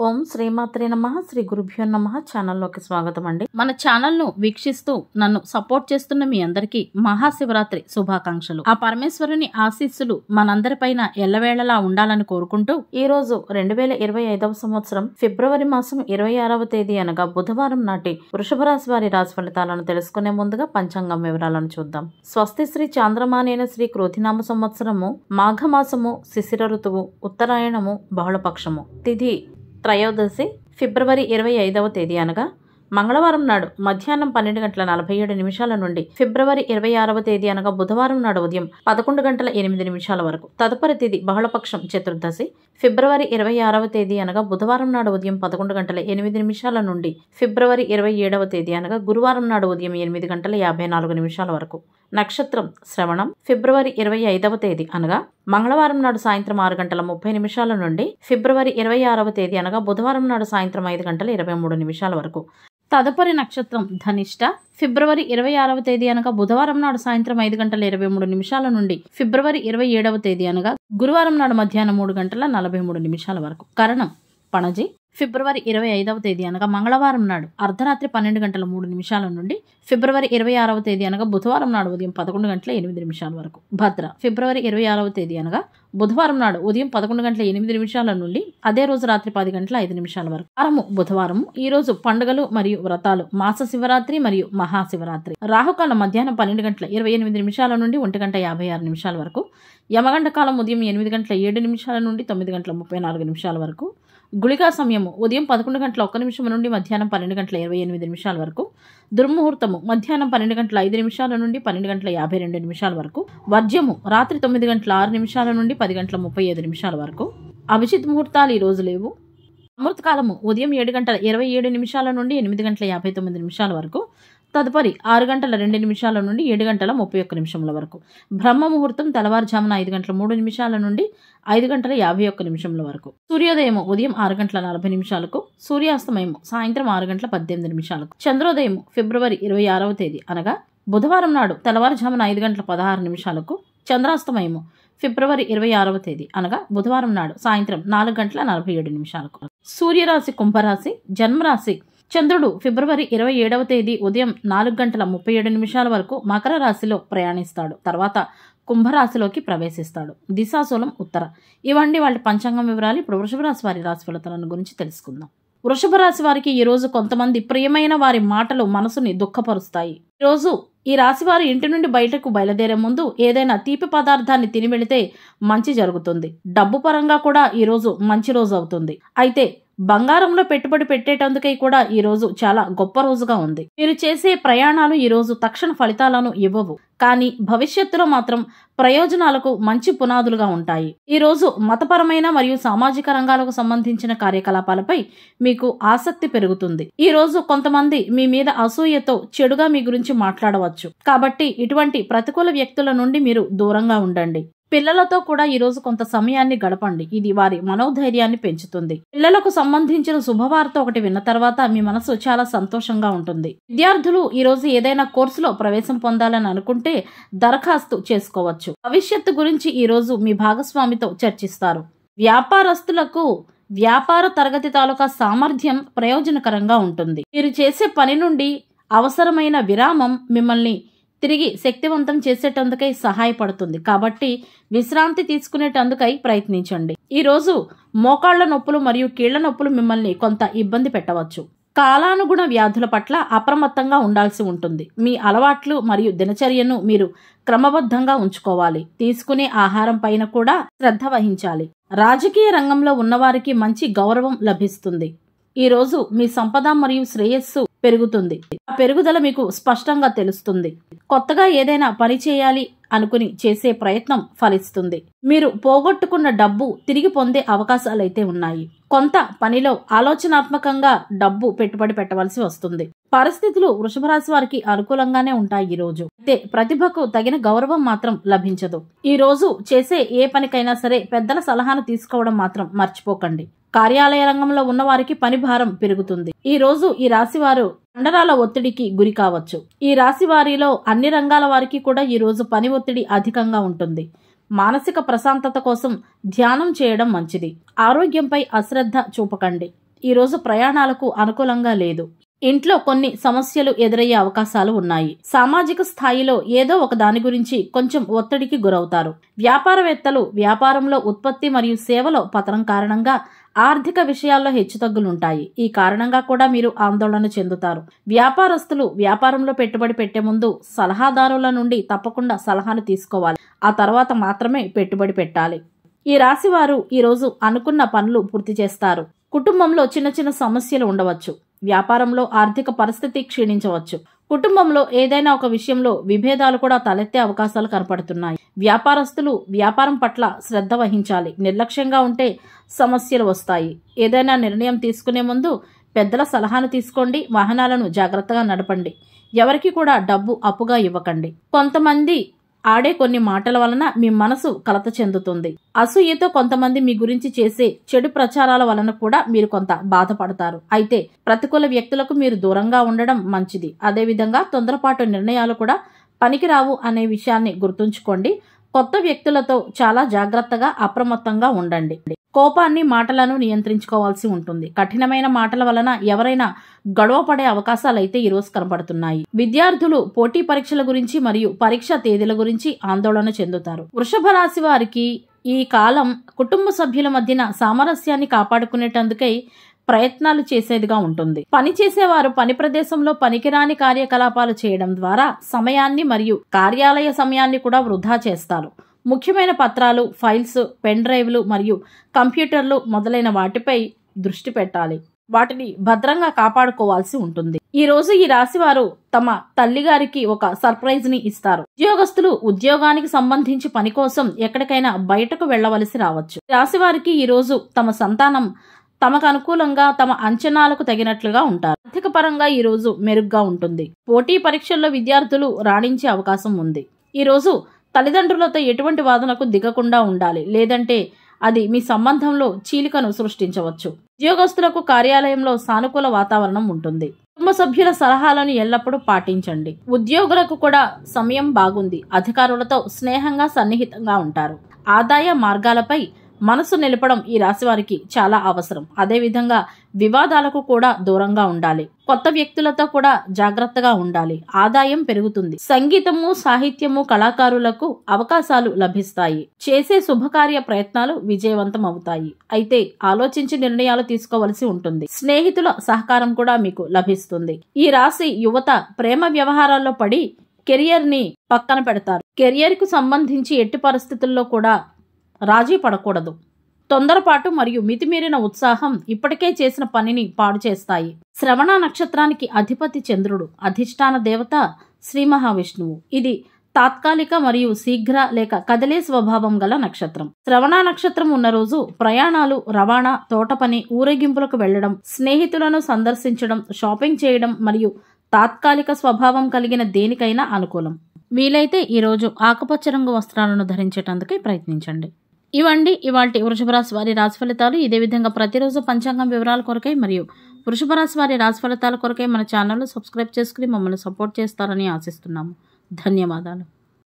ఓం శ్రీమాత్రే నమః శ్రీ గురుభ్యో నమః ఛానల్లోకి స్వాగతం అండి. మన ఛానల్ను వీక్షిస్తూ నన్ను సపోర్ట్ చేస్తున్న మీ అందరికీ మహాశివరాత్రి శుభాకాంక్షలు. ఆ పరమేశ్వరుని ఆశీస్సులు మనందరిపైన ఎల్లవేళలా ఉండాలని కోరుకుంటూ ఈ రోజు 2025వ సంవత్సరం ఫిబ్రవరి మాసం 26వ తేదీ అనగా బుధవారం నాటి వృషభ రాశి వారి రాశి ఫలితాలను తెలుసుకునే ముందుగా పంచాంగం వివరాలను చూద్దాం. స్వస్తి శ్రీ చాంద్రమానేన శ్రీ క్రోధినామ సంవత్సరము మాఘమాసము శిశిర ఋతువు ఉత్తరాయణము బహుళపక్షము తిథి త్రయోదశి ఫిబ్రవరి 25వ తేదీ అనగా మంగళవారం నాడు మధ్యాహ్నం 12:47 నుండి ఫిబ్రవరి 26వ తేదీ అనగా బుధవారం నాడు ఉదయం 11:08 వరకు. తదుపరి తిథి బహుళపక్షం చతుర్దశి ఫిబ్రవరి 26వ తేదీ అనగా బుధవారం నాడు ఉదయం 11:08 నుండి ఫిబ్రవరి 27వ తేదీ అనగా గురువారం నాడు ఉదయం 8:54 వరకు. నక్షత్రం శ్రవణం ఫిబ్రవరి 25వ తేదీ అనగా మంగళవారం నాడు సాయంత్రం 6:30 నుండి ఫిబ్రవరి 26వ తేదీ అనగా బుధవారం నాడు సాయంత్రం 5:23 వరకు. తదుపరి నక్షత్రం ధనిష్ట ఫిబ్రవరి 26వ తేదీ అనగా బుధవారం నాడు సాయంత్రం 5:23 నుండి ఫిబ్రవరి 27వ తేదీ అనగా గురువారం నాడు మధ్యాహ్నం 3:43 వరకు. కరణం పణజి ఫిబ్రవరి 25వ తేదీ అనగా మంగళవారం నాడు అర్ధరాత్రి 12:03 నుండి ఫిబ్రవరి 26వ తేదీ అనగా బుధవారం నాడు ఉదయం 11:08 వరకు. భద్ర ఫిబ్రవరి 26వ తేదీ అనగా బుధవారం నాడు ఉదయం 11:08 నుండి అదే రోజు రాత్రి 10:05 వరకు. వారము బుధవారము. ఈ రోజు పండుగలు మరియు వ్రతాలు మాస శివరాత్రి మరియు మహాశివరాత్రి. రాహుకాలం మధ్యాహ్నం 12:28 నుండి 1:56 వరకు. యమగండ కాలం ఉదయం 8:07 నుండి 9:34 వరకు. గుళికా సమయము ఉదయం 11:01 నుండి మధ్యాహ్నం 12:28 వరకు. దుర్ముహూర్తము మధ్యాహ్నం 12:05 నుండి 12:52 వరకు. వర్జ్యము రాత్రి 9:06 నుండి 10:35 వరకు. అభిజిత్ ముహూర్తాలు ఈ రోజు లేవు. అమృతకాలము ఉదయం 7:27 నుండి 8:59 వరకు. తదుపరి 6:02 నుండి 7:31 వరకు. బ్రహ్మ ముహూర్తం తెల్లవారుజామున 5:03 నుండి 5:51 వరకు. సూర్యోదయము ఉదయం 6:40 సూర్యాస్తమయము సాయంత్రం 6:18 చంద్రోదయము ఫిబ్రవరి 26వ తేదీ అనగా బుధవారం నాడు తెల్లవారుజామున 5:16 చంద్రాస్తమయము ఫిబ్రవరి 26వ తేదీ అనగా బుధవారం నాడు సాయంత్రం 4:47 సూర్యరాశి కుంభరాశి. జన్మరాశి చంద్రుడు ఫిబ్రవరి 27వ తేదీ ఉదయం 4:37 వరకు మకర రాశిలో ప్రయాణిస్తాడు. తర్వాత కుంభరాశిలోకి ప్రవేశిస్తాడు. దిశాశూలం ఉత్తర. ఇవండి వాళ్ళ పంచాంగం వివరాలు. ఇప్పుడు వృషభ రాశి వారి రాశి ఫలితాలను గురించి తెలుసుకుందాం. వృషభ రాశి వారికి ఈ రోజు కొంతమంది ప్రియమైన వారి మాటలు మనసుని దుఃఖపరుస్తాయి. ఈ రోజు ఈ రాశి వారి ఇంటి నుండి బయటకు బయలుదేరే ముందు ఏదైనా తీపి పదార్థాన్ని తిని వెళితే మంచి జరుగుతుంది. డబ్బు పరంగా కూడా ఈ రోజు మంచి రోజు అవుతుంది. అయితే బంగారంలో పెట్టుబడి పెట్టేటందుకై కూడా ఈ రోజు చాలా గొప్ప రోజుగా ఉంది. మీరు చేసే ప్రయాణాలు ఈ రోజు తక్షణ ఫలితాలను ఇవ్వవు, కానీ భవిష్యత్తులో మాత్రం ప్రయోజనాలకు మంచి పునాదులుగా ఉంటాయి. ఈ రోజు మతపరమైన మరియు సామాజిక రంగాలకు సంబంధించిన కార్యకలాపాలపై మీకు ఆసక్తి పెరుగుతుంది. ఈ రోజు కొంతమంది మీ మీద అసూయతో చెడుగా మీ గురించి మాట్లాడవచ్చు. కాబట్టి ఇటువంటి ప్రతికూల వ్యక్తుల నుండి మీరు దూరంగా ఉండండి. పిల్లలతో కూడా ఈ రోజు కొంత సమయాన్ని గడపండి. ఇది వారి మనోధైర్యాన్ని పెంచుతుంది. పిల్లలకు సంబంధించిన శుభవార్త ఒకటి విన్న తర్వాత మీ మనసు చాలా సంతోషంగా ఉంటుంది. విద్యార్థులు ఈ రోజు ఏదైనా కోర్సులో ప్రవేశం పొందాలని అనుకుంటే దరఖాస్తు చేసుకోవచ్చు. భవిష్యత్తు గురించి ఈ రోజు మీ భాగస్వామితో చర్చిస్తారు. వ్యాపారస్తులకు వ్యాపార తరగతి తాలూకా సామర్థ్యం ప్రయోజనకరంగా ఉంటుంది. మీరు చేసే పని నుండి అవసరమైన విరామం మిమ్మల్ని తిరిగి శక్తివంతం చేసేటందుకై సహాయపడుతుంది. కాబట్టి విశ్రాంతి తీసుకునేటందుకై ప్రయత్నించండి. ఈ రోజు మోకాళ్ల నొప్పులు మరియు కీళ్ల నొప్పులు మిమ్మల్ని కొంత ఇబ్బంది పెట్టవచ్చు. కాలానుగుణ వ్యాధుల పట్ల అప్రమత్తంగా ఉండాల్సి ఉంటుంది. మీ అలవాట్లు మరియు దినచర్యను మీరు క్రమబద్ధంగా ఉంచుకోవాలి. తీసుకునే ఆహారం పైన కూడా శ్రద్ధ వహించాలి. రాజకీయ రంగంలో ఉన్నవారికి మంచి గౌరవం లభిస్తుంది. ఈ రోజు మీ సంపద మరియు శ్రేయస్సు పెరుగుతుంది. ఆ పెరుగుదల మీకు స్పష్టంగా తెలుస్తుంది. కొత్తగా ఏదైనా పని చేయాలి అనుకుని చేసే ప్రయత్నం ఫలిస్తుంది. మీరు పోగొట్టుకున్న డబ్బు తిరిగి పొందే అవకాశాలైతే ఉన్నాయి. కొంత పనిలో ఆలోచనాత్మకంగా డబ్బు పెట్టుబడి పెట్టవలసి వస్తుంది. పరిస్థితులు వృషభ రాశి వారికి అనుకూలంగానే ఉంటాయి ఈ రోజు. అయితే ప్రతిభకు తగిన గౌరవం మాత్రం లభించదు. ఈ రోజు చేసే ఏ పనికైనా సరే పెద్దల సలహాను తీసుకోవడం మాత్రం మర్చిపోకండి. కార్యాలయ రంగంలో ఉన్న వారికి పని భారం పెరుగుతుంది. ఈ రోజు ఈ రాశి వారు కండరాల ఒత్తిడికి గురి కావచ్చు. ఈ రాశి వారిలో అన్ని రంగాల వారికి కూడా ఈ రోజు పని ఒత్తిడి అధికంగా ఉంటుంది. మానసిక ప్రశాంతత కోసం ధ్యానం చేయడం మంచిది. ఆరోగ్యంపై అశ్రద్ధ చూపకండి. ఈరోజు ప్రయాణాలకు అనుకూలంగా లేదు. ఇంట్లో కొన్ని సమస్యలు ఎదురయ్యే అవకాశాలు ఉన్నాయి. సామాజిక స్థాయిలో ఏదో ఒక దాని గురించి కొంచెం ఒత్తిడికి గురవుతారు. వ్యాపారవేత్తలు వ్యాపారంలో ఉత్పత్తి మరియు సేవలో పతనం కారణంగా ఆర్థిక విషయాల్లో హెచ్చుతగ్గులుంటాయి. ఈ కారణంగా కూడా మీరు ఆందోళన చెందుతారు. వ్యాపారస్తులు వ్యాపారంలో పెట్టుబడి పెట్టే ముందు సలహాదారుల నుండి తప్పకుండా సలహాను తీసుకోవాలి. ఆ తర్వాత మాత్రమే పెట్టుబడి పెట్టాలి. ఈ రాశి వారు ఈరోజు అనుకున్న పనులు పూర్తి చేస్తారు. కుటుంబంలో చిన్న చిన్న సమస్యలు ఉండవచ్చు. వ్యాపారంలో ఆర్థిక పరిస్థితి క్షీణించవచ్చు. కుటుంబంలో ఏదైనా ఒక విషయంలో విభేదాలు కూడా తలెత్తే అవకాశాలు కనపడుతున్నాయి. వ్యాపారస్తులు వ్యాపారం పట్ల శ్రద్ధ వహించాలి. నిర్లక్ష్యంగా ఉంటే సమస్యలు వస్తాయి. ఏదైనా నిర్ణయం తీసుకునే ముందు పెద్దల సలహాను తీసుకోండి. వాహనాలను జాగ్రత్తగా నడపండి. ఎవరికి కూడా డబ్బు అప్పుగా ఇవ్వకండి. కొంతమంది ఆడే కొన్ని మాటల వలన మీ మనసు కలత చెందుతుంది. అసూయతో కొంతమంది మీ గురించి చేసే చెడు ప్రచారాల వలన కూడా మీరు కొంత బాధపడతారు. అయితే ప్రతికూల వ్యక్తులకు మీరు దూరంగా ఉండడం మంచిది. అదేవిధంగా తొందరపాటు నిర్ణయాలు కూడా పనికిరావు అనే విషయాన్ని గుర్తుంచుకోండి. కొత్త వ్యక్తులతో చాలా జాగ్రత్తగా అప్రమత్తంగా ఉండండి. కోపాన్ని మాటలను నియంత్రించుకోవాల్సి ఉంటుంది. కఠినమైన మాటల వలన ఎవరైనా గొడవ పడే అవకాశాలైతే ఈరోజు కనబడుతున్నాయి. విద్యార్థులు పోటీ పరీక్షల గురించి మరియు పరీక్ష తేదీల గురించి ఆందోళన చెందుతారు. వృషభ రాశి వారికి ఈ కాలం కుటుంబ సభ్యుల మధ్యన సామరస్యాన్ని కాపాడుకునేటందుకై ప్రయత్నాలు చేసేదిగా ఉంటుంది. పని చేసేవారు పని ప్రదేశంలో పనికిరాని కార్యకలాపాలు చేయడం ద్వారా సమయాన్ని మరియు కార్యాలయ సమయాన్ని కూడా వృధా చేస్తారు. ముఖ్యమైన పత్రాలు, ఫైల్స్, పెన్ డ్రైవ్లు మరియు కంప్యూటర్లు మొదలైన వాటిపై దృష్టి పెట్టాలి. వాటిని భద్రంగా కాపాడుకోవాల్సి ఉంటుంది. ఈ రోజు ఈ రాశి వారు తమ తల్లిగారికి ఒక సర్ప్రైజ్ ని ఇస్తారు. ఉద్యోగస్తులు ఉద్యోగానికి సంబంధించి పని కోసం ఎక్కడికైనా బయటకు వెళ్లవలసి రావచ్చు. రాశి వారికి ఈ రోజు తమ సంతానం తమకు అనుకూలంగా తమ అంచనాలకు తగినట్లుగా ఉంటారు. ఆర్థిక పరంగా ఈ రోజు మెరుగ్గా ఉంటుంది. పోటీ పరీక్షల్లో విద్యార్థులు రాణించే అవకాశం ఉంది. ఈ రోజు తల్లిదండ్రులతో ఎటువంటి వాదనకు దిగకుండా ఉండాలి. లేదంటే అది మీ సంబంధంలో చీలికను సృష్టించవచ్చు. ఉద్యోగస్తులకు కార్యాలయంలో సానుకూల వాతావరణం ఉంటుంది. కుటుంబ సభ్యుల సలహాలను ఎల్లప్పుడూ పాటించండి. ఉద్యోగులకు కూడా సమయం బాగుంది. అధికారులతో స్నేహంగా సన్నిహితంగా ఉంటారు. ఆదాయ మార్గాలపై మనసు నిలపడం ఈ రాశి వారికి చాలా అవసరం. అదేవిధంగా వివాదాలకు కూడా దూరంగా ఉండాలి. కొత్త వ్యక్తులతో కూడా జాగ్రత్తగా ఉండాలి. ఆదాయం పెరుగుతుంది. సంగీతము, సాహిత్యము, కళాకారులకు అవకాశాలు లభిస్తాయి. చేసే శుభకార్య ప్రయత్నాలు విజయవంతం అవుతాయి. అయితే ఆలోచించి నిర్ణయాలు తీసుకోవలసి ఉంటుంది. స్నేహితుల సహకారం కూడా మీకు లభిస్తుంది. ఈ రాశి యువత ప్రేమ వ్యవహారాల్లో పడి కెరియర్ ని పక్కన పెడతారు. కెరియర్ కు సంబంధించి ఎట్టి పరిస్థితుల్లో కూడా రాజీ పడకూడదు. తొందరపాటు మరియు మితిమీరిన ఉత్సాహం ఇప్పటికే చేసిన పనిని పాడు చేస్తాయి. శ్రవణ నక్షత్రానికి అధిపతి చంద్రుడు. అధిష్టాన దేవత శ్రీ మహావిష్ణువు. ఇది తాత్కాలిక మరియు శీఘ్ర లేక కదిలే స్వభావం గల నక్షత్రం. శ్రవణ నక్షత్రం ఉన్న రోజు ప్రయాణాలు, రవాణా, తోట పని, ఊరేగింపులకు వెళ్లడం, స్నేహితులను సందర్శించడం, షాపింగ్ చేయడం మరియు తాత్కాలిక స్వభావం కలిగిన దేనికైనా అనుకూలం. వీలైతే ఈరోజు ఆకుపచ్చ రంగు వస్త్రాలను ధరించేటందుకే ప్రయత్నించండి. ఇవండి ఇవాల్టి వృషభ రాశి వారి రాశి ఫలితాలు. ఇదే విధంగా ప్రతిరోజు పంచాంగం వివరాల కొరకై మరియు వృషభ రాశి వారి రాశి ఫలితాల కొరకై మన ఛానల్ను సబ్స్క్రైబ్ చేసుకుని మమ్మల్ని సపోర్ట్ చేస్తారని ఆశిస్తున్నాము. ధన్యవాదాలు.